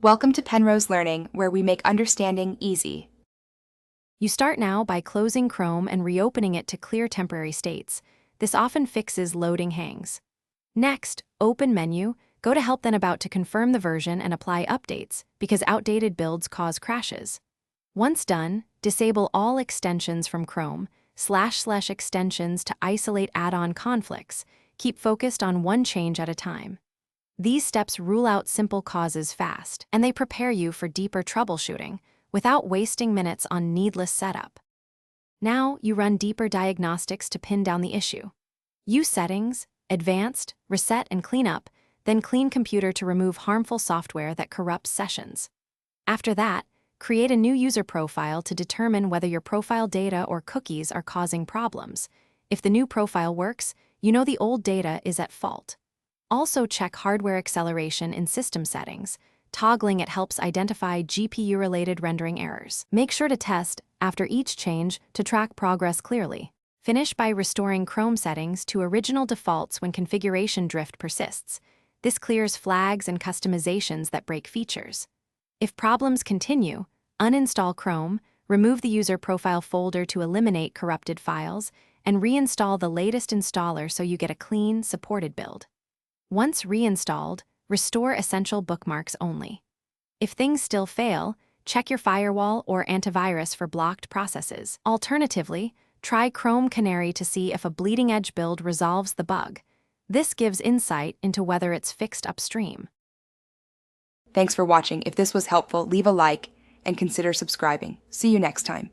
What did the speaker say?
Welcome to Penrose Learning, where we make understanding easy. You start now by closing Chrome and reopening it to clear temporary states. This often fixes loading hangs. Next, open Menu, go to Help then About to confirm the version and apply updates, because outdated builds cause crashes. Once done, disable all extensions from Chrome, / extensions to isolate add-on conflicts. Keep focused on one change at a time. These steps rule out simple causes fast, and they prepare you for deeper troubleshooting without wasting minutes on needless setup. Now, you run deeper diagnostics to pin down the issue. Use Settings, Advanced, Reset and Cleanup, then Clean Computer to remove harmful software that corrupts sessions. After that, create a new user profile to determine whether your profile data or cookies are causing problems. If the new profile works, you know the old data is at fault. Also check hardware acceleration in system settings. Toggling it helps identify GPU-related rendering errors. Make sure to test after each change to track progress clearly. Finish by restoring Chrome settings to original defaults when configuration drift persists. This clears flags and customizations that break features. If problems continue, uninstall Chrome, remove the user profile folder to eliminate corrupted files, and reinstall the latest installer so you get a clean, supported build. Once reinstalled, restore essential bookmarks only. If things still fail, check your firewall or antivirus for blocked processes. Alternatively, try Chrome Canary to see if a bleeding edge build resolves the bug. This gives insight into whether it's fixed upstream. Thanks for watching. If this was helpful, leave a like and consider subscribing. See you next time.